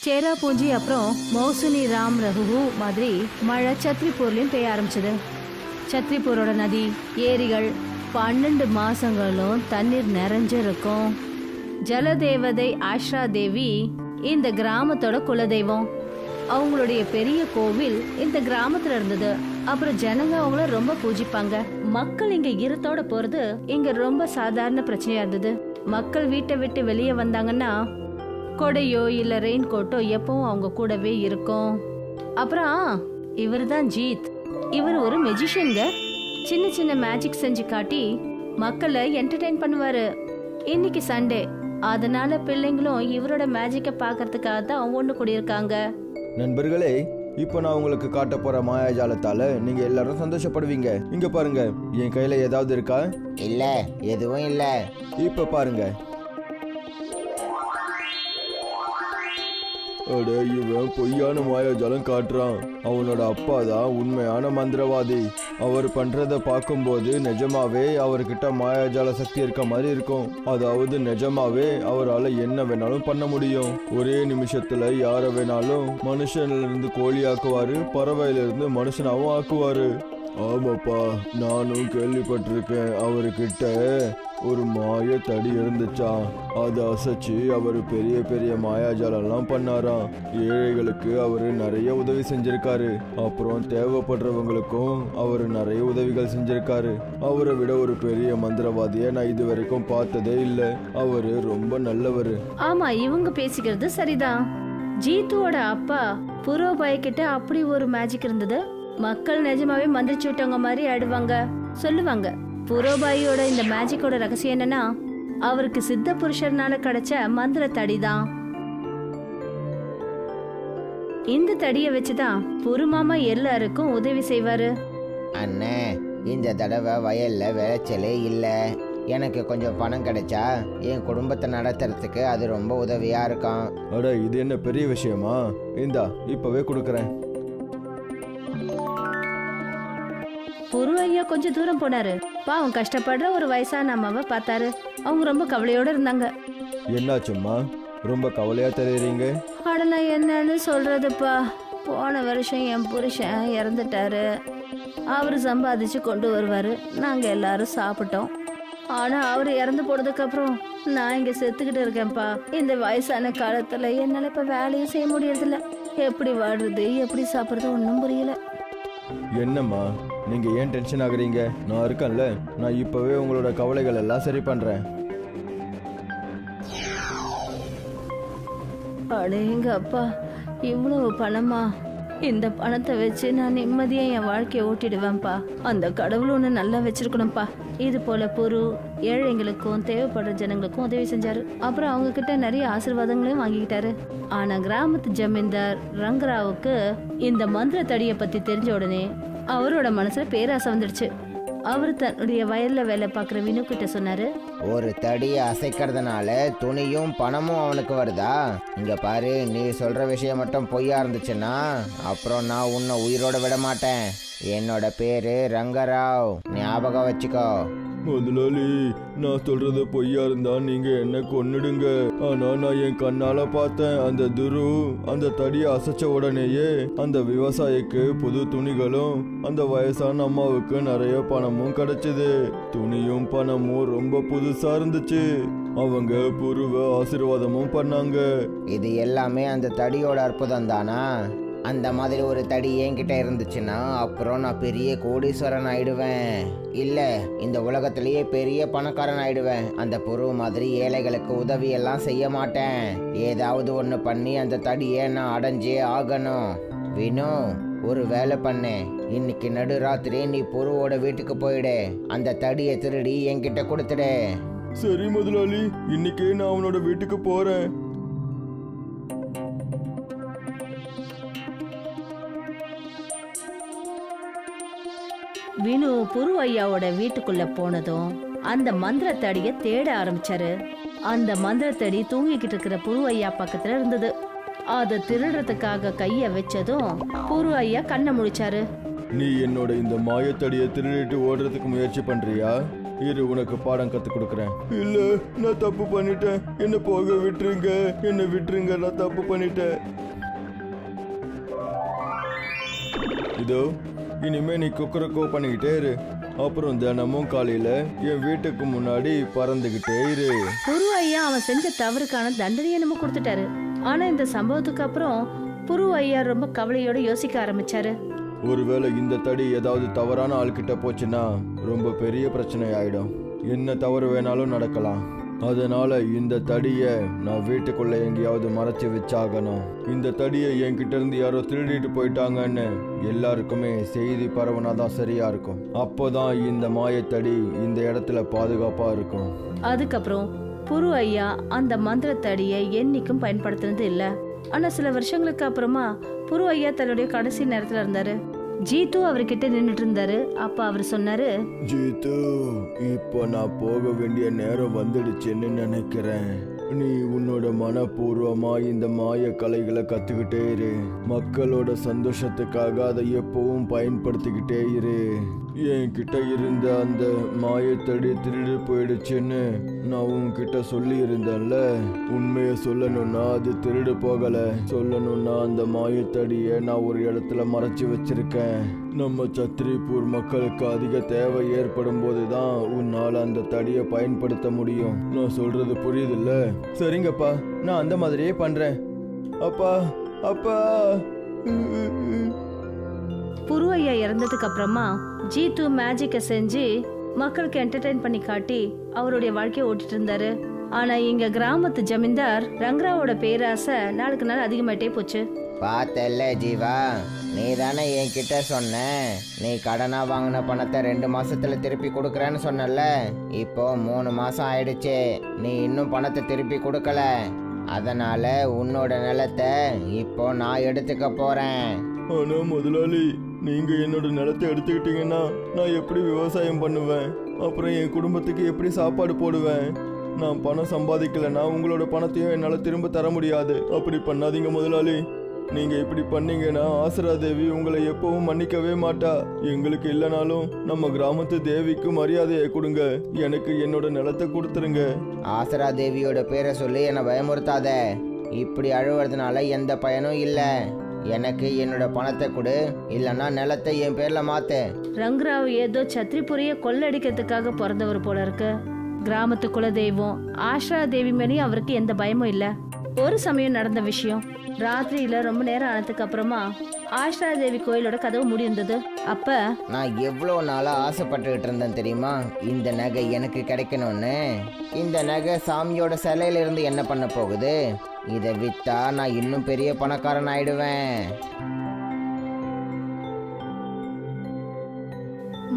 சேராபூஞ்சி அப்புறம் மௌசுனி ராம் ரகு மாதிரி மழை சத்ரிபூர்லயும் பெய்ய ஆரம்பிச்சது. சத்ரிபூரோட நதி ஏரிகள் 12 மாசங்களும் தண்ணீர் நிறைஞ்சிருக்கும். ஜலதேவதை ஆஷ்ரா தேவி இந்த கிராமத்தோட குலதெய்வம். அவங்களுடைய பெரிய கோவில் இந்த கிராமத்துல இருந்தது. அப்புறம் ஜனங்க அவங்கள ரொம்ப பூஜிப்பாங்க. மக்கள் இங்க ஈரத்தோட போறது இங்க ரொம்ப சாதாரண பிரச்சனையா இருந்தது. மக்கள் வீட்டை விட்டு வெளியே வந்தாங்கன்னா கொடையோ இல்ல ரெயின் கோட்டோ எப்பவும் அவங்க கூடவே இருக்கும். அப்புறம் இவர் தான் ஜீத். இவர் ஒரு மெஜிஷியன்க. சின்ன சின்ன மேஜிக் செஞ்சு காட்டி மக்களை என்டர்டெயின் பண்ணுவாரு. இன்னைக்கு சண்டே, அதனால பிள்ளைங்களும் இவரோட மேஜிக்கை பார்க்கறதுக்காக தான் ஒன்று கூடியிருக்காங்க. நண்பர்களே, இப்போ நான் உங்களுக்கு காட்ட போற மாயாஜாலத்தால நீங்க எல்லாரும் சந்தோஷப்படுவீங்க. இங்க பாருங்க, என் கையில ஏதாவது இருக்கா? இல்ல, எதுவும் இல்ல. இப்ப பாருங்க. அட, இவன் பொய்யான மாயாஜாலம் காட்டுறான். அவனோட அப்பா தான் உண்மையான மந்திரவாதி. அவர் பண்றத பார்க்கும்போது நிஜமாவே அவர்கிட்ட மாயாஜால சக்தி இருக்க மாதிரி இருக்கும். அதாவது நிஜமாவே அவரால் என்ன வேணாலும் பண்ண முடியும். ஒரே நிமிஷத்துல யார வேணாலும் மனுஷன்ல இருந்து கோழி ஆக்குவாரு, பறவையில இருந்து மனுஷனாவும் ஆக்குவாரு. ஆமாப்பா, நானும் கேள்விப்பட்டிருக்கேன். அவர்கிட்ட ஒரு மாய தடி இருந்துச்சா, அதை அசைச்சு அவர் பெரிய பெரிய மாயாஜாலெல்லாம் பண்ணாராம். ஏழைகளுக்கு அவரு நிறைய உதவி செஞ்சிருக்காரு. அப்புறம் தேவைப்படுறவங்களுக்கும் அவர் நிறைய உதவிகள் செஞ்சிருக்காரு. அவரை விட ஒரு பெரிய மந்திரவாதியை நான் இது வரைக்கும் பார்த்ததே இல்லை. அவரு ரொம்ப நல்லவரு. ஆமா, இவங்க பேசிக்கிறது சரிதான். ஜீத்துவோட அப்பா புரோபாய் கிட்ட அப்படி ஒரு மேஜிக் இருந்தது. மக்கள் நிஜமாவே மந்திரிச்சு விட்டவங்க மாதிரி ஆடுவாங்க சொல்லுவாங்க. புரோபாயோட இந்த மேஜிக்கோட ரகசியம் என்னன்னா, அவருக்கு சித்த புருஷர்னால கிடைச்ச மந்திர தடிதான். இந்த தடியை வச்சுதான் புருமாமா எல்லாருக்கும் உதவி செய்வாரு. அண்ணே, இந்த தடவை வயல்ல விளைச்சலே இல்ல. எனக்கு கொஞ்சம் பணம் கிடைச்சா என் குடும்பத்தை நடத்துறதுக்கு அது ரொம்ப உதவியா இருக்கும். அட, இது என்ன பெரிய விஷயமா? இந்தா, இப்பவே கொடுக்கறேன். புரு ஐயா கொஞ்சம் தூரம் போனாரு. பாவம் கஷ்டப்படுற ஒரு வயசான அம்மாவை பார்த்தாரு. அவங்க ரொம்ப கவலையோட இருந்தாங்க. என்னாச்சும்மா, ரொம்ப கவலையா தெரியுறீங்க? அடனா என்னன்னு சொல்றதுப்பா, போன வருஷம் என் புருஷன் இறந்துட்டாரு. அவரு சம்பாதிச்சு கொண்டு வருவாரு, நாங்க எல்லாரும் சாப்பிட்டோம். ஆனா அவரு இறந்து போனதுக்கு அப்புறம் நான் இங்க செத்துக்கிட்டு இருக்கேன்ப்பா. இந்த வயசான காலத்துல என்னால இப்ப வேலையும் செய்ய முடியறதில்ல. எப்படி வாடுறது, எப்படி சாப்பிடுறது ஒன்றும் புரியல. என்னம்மா, நீங்க ஏன் டென்ஷன் ஆகுறீங்க? நான் இருக்கேன்ல. நான் இப்பவே உங்களோட கவலைகள் எல்லாம் சரி பண்றேன். அடேங்க அப்பா, இவ்வளவு பணமா? இந்த பணத்தை வச்சு நான் நிம்மதியா என் வாழ்க்கையை ஓட்டிடுவேன்ப்பா. அந்த கடவுள் ஒன்று நல்லா வச்சிருக்கணும்ப்பா. இது போல பொரு ஏழைங்களுக்கும் தேவைப்படுற ஜனங்களுக்கும் உதவி செஞ்சாரு. அப்புறம் அவங்க கிட்ட நிறைய ஆசீர்வாதங்களையும் வாங்கிக்கிட்டாரு. ஆனா கிராமத்து ஜமீன்தார் ரங்கராவுக்கு இந்த மந்திர தடியை பத்தி தெரிஞ்ச உடனே அவரோட மனசுல பேராசை வந்துடுச்சு. அவர் தன்னுடைய வயல்ல வேலை பார்க்குற வினு கிட்ட சொன்னாரு, ஒரு தடியை அசைக்கிறதுனால துணியும் பணமும் அவனுக்கு வருதா? இங்க பாரு, நீ சொல்ற விஷயம் மட்டும் பொய்யா இருந்துச்சுன்னா அப்புறம் நான் உன்னை உயிரோட விட மாட்டேன். என்னோட பேரு ரங்கராவ், ஞாபகம் வச்சுக்கோ. முதலாளி, நான் சொல்றது பொய்யா இருந்தா நீங்க என்ன கொன்னுடுங்க. ஆனா நான் என் கண்ணால பார்த்தேன். அந்த துரு அந்த தடியை அசைச்ச உடனேயே அந்த விவசாயிக்கு புது துணிகளும் அந்த வயசான அம்மாவுக்கு நிறைய பணமும் கிடைச்சது. துணியும் பணமும் ரொம்ப புதுசா இருந்துச்சு. அவங்க புருவ ஆசீர்வாதமும் பண்ணாங்க. இது எல்லாமே அந்த தடியோட அற்புதம் தானா? அந்த மாதிரி ஒரு தடி என்கிட்ட இருந்துச்சுன்னா அப்புறம் நான் பெரிய கோடீஸ்வரன் ஆயிடுவேன். இல்ல, இந்த உலகத்திலேயே பெரிய பணக்காரன் ஆயிடுவேன். அந்த புரு மாதிரி ஏழைகளுக்கு உதவி எல்லாம் செய்ய மாட்டேன். ஏதாவது ஒன்று பண்ணி அந்த தடியை நான் அடைஞ்சே ஆகணும். வினு, ஒரு வேலை பண்ணு. இன்னைக்கு நடுராத்திரி நீ புருவோட வீட்டுக்கு போயிடு. அந்த தடியை திருடி என்கிட்ட கொடுத்துடு. சரி முதலாளி, இன்னைக்கே நான் அவனோட வீட்டுக்கு போறேன். வினு புரு ஐயாவோட வீட்டுக்குள்ள போனதும் அந்த மந்திர தடியை தேட ஆரம்பிச்சாரு. அந்த மந்திர தடி தூங்கிக்கிட்டு இருக்கிற புரு ஐயா பக்கத்துல இருந்தது. அதை திருடுறதுக்காக கைய வச்சதும் புரு ஐயா கண்ணை முழிச்சாரு. நீ என்னோட இந்த மாயத்தடியை திருடிட்டு ஓடுறதுக்கு முயற்சி பண்றியா? இரு உனக்கு பாடம் கத்து கொடுக்கறேன். இல்ல நான் தப்பு பண்ணிட்டேன், என்ன போக விட்டுருங்க, என்ன விட்டுருங்க, நான் தப்பு பண்ணிட்டேன். இதோ இனிமே நீ குக்கரக்கோ பண்ணிக்கிட்டே இரு. அப்புறம் தினமும் காலையில என் வீட்டுக்கு முன்னாடி பறந்துகிட்டே இரு. புரு ஐயா அவன் செஞ்ச தவறுக்கான தண்டனையை நம்ம கொடுத்துட்டாரு. ஆனா இந்த சம்பவத்துக்கு அப்புறம் புரு ஐயா ரொம்ப கவலையோட யோசிக்க ஆரம்பிச்சாரு. ஒருவேளை இந்த தடி ஏதாவது தவறான ஆள்கிட்ட போச்சுன்னா ரொம்ப பெரிய பிரச்சனை ஆயிடும். என்ன தவறு வேணாலும் நடக்கலாம். அதனால இந்த தடிய நான் வீட்டுக்குள்ள எங்கேயாவது மறைச்சு வச்சாகணும். இந்த தடியை என்கிட்ட இருந்து யாரோ திருடிட்டு போயிட்டாங்கன்னு எல்லாருக்குமே செய்தி பரவனாதான் சரியா இருக்கும். அப்போதான் இந்த மாயத்தடி இந்த இடத்துல பாதுகாப்பா இருக்கும். அதுக்கப்புறம் புரு ஐயா அந்த மந்திர தடியை என்னைக்கும் பயன்படுத்தினது இல்ல. ஆனா சில வருஷங்களுக்கு அப்புறமா புரு ஐயா தன்னுடைய கடைசி நேரத்துல இருந்தாரு. ஜீத்து அவர்கிட்ட நின்னுட்டு இருந்தாரு. அப்ப அவர் சொன்னாரு, ஜீத்து, இப்போ நான் போக வேண்டிய நேரம் வந்துடுச்சுன்னு நினைக்கிறேன். நீ உன்னோட மனப்பூர்வமா இந்த மாய கலைகளை கத்துக்கிட்டே இரு. மக்களோட சந்தோஷத்துக்காக அதை எப்பவும் பயன்படுத்திக்கிட்டே இரு. என்கிட்ட இருந்த அந்த மாயத்தடி திருடு போயிடுச்சுன்னு நான் உன்கிட்ட சொல்லி இருந்தேன்ல. உண்மையை சொல்லணும்னா அது திருடு போகல. சொல்லணும்னா அந்த மாயத்தடியை நான் ஒரு இடத்துல மறைச்சு வச்சிருக்கேன். நம்ம சத்திரிப்பூர் மக்களுக்கு அதிக தேவை ஏற்படும் போதுதான் உன்னால அந்த தடியை பயன்படுத்த முடியும். நான் சொல்றது புரியுதுல்ல? சரிங்கப்பா, நான் அந்த மாதிரியே பண்றேன். அப்பா அப்பா. புரு ஐயா இறந்ததுக்கு அப்புறமா ஜீத்து மேஜிக்கை செஞ்சு மக்களுக்கு என்டர்டெயின் பண்ணி காட்டி அவருடைய வாழ்க்கையை ஓட்டிட்டு இருந்தாரு. ஆனா இங்க கிராமத்து ஜமீன்தார் ரங்கராவோட பேராசை நாளுக்கு நாள் அதிகமாயிட்டே போச்சு. பார்த்தல்ல ஜீவா, நீ தானே என்கிட்ட சொன்ன நீ கடனா வாங்கின பணத்தை 2 மாசத்துல திருப்பி கொடுக்கறேன்னு சொன்னல. இப்போ 3 மாசம் ஆயிடுச்சு, நீ இன்னும் பணத்தை திருப்பி கொடுக்கல. அதனால உன்னோட நிலத்தை இப்போ நான் எடுத்துக்க போறேன். ஆனா முதலாளி, நீங்க என்னோட நிலத்தை எடுத்துக்கிட்டீங்கன்னா நான் எப்படி விவசாயம் பண்ணுவேன்? அப்புறம் என் குடும்பத்துக்கு எப்படி சாப்பாடு போடுவேன்? நான் பணம் சம்பாதிக்கலைன்னா உங்களோட பணத்தையும் என்னால் திரும்ப தர முடியாது. அப்படி பண்ணாதீங்க முதலாளி. நீங்க இப்படி பண்ணீங்கன்னா ஆசரா தேவி உங்களை எப்பவும் மன்னிக்கவே மாட்டா. எங்களுக்கு இல்லைனாலும் நம்ம கிராமத்து தேவிக்கு மரியாதையை கொடுங்க. எனக்கு என்னோட நிலத்தை கொடுத்துருங்க. ஆசரா தேவியோட பேரை சொல்லி என்னை பயமுறுத்தாத. இப்படி அழுவுறதுனால எந்த பயனும் இல்லை. எனக்கு என்னோட பணத்தை கொடு, இல்லைன்னா நிலத்தை என் பேர்ல மாத்து. ரங்கராவ் ஏதோ சத்திரிபுரிய கொள்ளடிக்கிறதுக்காக பிறந்தவர் போல இருக்கு. கிராமத்து குலதெய்வம் ஆஷா தேவி மேலேயும் அவருக்கு எந்த பயமும் இல்ல. ஒரு சமயம் நடந்த விஷயம். ராத்திரியில ரொம்ப நேரம் ஆனதுக்கு அப்புறமா ஆஷா தேவி கோயிலோட கதவு முடிந்தது. அப்ப நான் எவ்வளோ நாளா ஆசைப்பட்டுக்கிட்டு இருந்தேன் தெரியுமா, இந்த நகை எனக்கு கிடைக்கணும்னு. இந்த நகை சாமியோட சிலையில இருந்து என்ன பண்ண போகுது? இதை வித்தா நான் இன்னும் பெரிய பணக்காரன் ஆயிடுவேன்.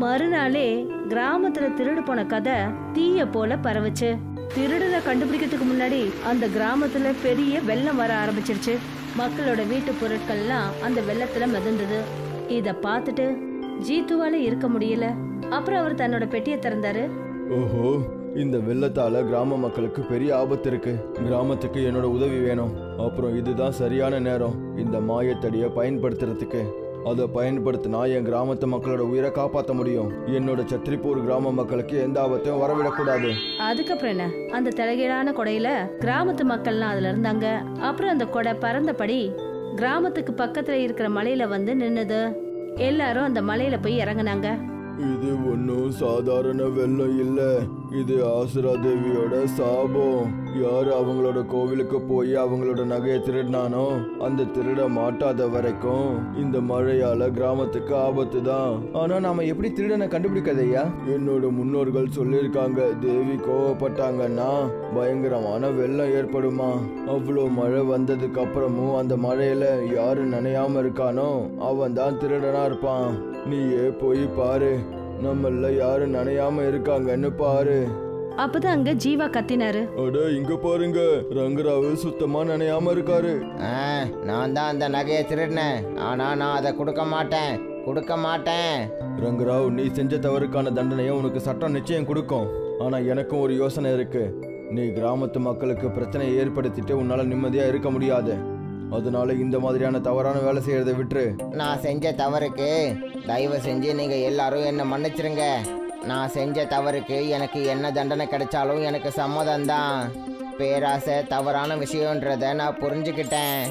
மறுநாளே கிராமத்துல திருடு போன கதை தீய போல பரவுச்சு. திருடனை கண்டுபிடிக்கிறதுக்கு முன்னாடி அந்த கிராமத்துல பெரிய வெள்ளம் வர ஆரம்பிச்சிருச்சு. மக்களோட வீட்டு பொருட்கள்லாம் அந்த வெள்ளத்துல மிதந்தது. இத பார்த்துட்டு ஜீத்துவால இருக்க முடியல. அப்புறம் அவர் தன்னோட பெட்டியை திறந்தாரு. ஓஹோ, இந்த வெள்ளத்தால கிராம மக்களுக்கு பெரிய ஆபத்து இருக்கு. கிராமத்துக்கு என்னோட உதவி வேணும். அப்புறம் இதுதான் சரியான நேரம் இந்த மாயத்தடியை பயன்படுத்துறதுக்கு. அதை பயன்படுத்தினா என் கிராமத்து மக்களோட உயிரை காப்பாற்ற முடியும். என்னோட சத்திரிப்பூர் கிராம மக்களுக்கு எந்த ஆபத்தையும் வரவிடக்கூடாது. அதுக்கப்புறம் என்ன, அந்த தலைகீழான கொடையில கிராமத்து மக்கள்லாம் அதுல இருந்தாங்க. அப்புறம் அந்த கொடை பறந்தபடி கிராமத்துக்கு பக்கத்துல இருக்கிற மலையில வந்து நின்னுது. எல்லாரும் அந்த மலையில போய் இறங்குனாங்க. இது ஒன்றும் சாதாரண வெள்ளம் இல்ல, இது ஆசுரா தேவியோட சாபம். யாரு அவங்களோட கோவிலுக்கு போய் அவங்களோட நகையை திருடினானோ அந்த திருட மாட்டாத வரைக்கும் இந்த மழையால கிராமத்துக்கு ஆபத்து தான். ஆனா நாம எப்படி திருடனை கண்டுபிடிக்கதையா? என்னோட முன்னோர்கள் சொல்லியிருக்காங்க, தேவி கோவப்பட்டாங்கன்னா பயங்கரமான வெள்ளம் ஏற்படுமா. அவ்வளோ மழை வந்ததுக்கு அப்புறமும் அந்த மழையில யாரு நனையாம இருக்கானோ அவன் தான் திருடனா இருப்பான். நீயே போய் பாரு, நம்மள யாரு நனையாம இருக்காங்கன்னு பாரு. அப்பதான் அங்க ஜீவா கத்தினாரு. அட இங்க பாருங்க, ரங்கராவு சுத்தமா நனையாம இருக்காரு. நான் தான் அந்த நகையை திருடினேன், ஆனா நான் அதை கொடுக்க மாட்டேன். ரங்கராவ், நீ செஞ்ச தவறுக்கான தண்டனையை உனக்கு சட்டம் நிச்சயம் கொடுக்கும். ஆனா எனக்கும் ஒரு யோசனை இருக்கு. நீ கிராமத்து மக்களுக்கு பிரச்சனையை ஏற்படுத்திட்டு உன்னால நிம்மதியா இருக்க முடியாது. அதனால இந்த மாதிரியான தவறான வேலை செய்யறதை விட்டுரு. நான் செஞ்ச தவறுக்கு தயவு செஞ்சு நீங்கள் எல்லாரும் என்னை மன்னிச்சிருங்க. நான் செஞ்ச தவறுக்கு எனக்கு என்ன தண்டனை கிடைச்சாலும் எனக்கு சம்மதம்தான். பேராசை தவறான விஷயன்றதை நான் புரிஞ்சுக்கிட்டேன்.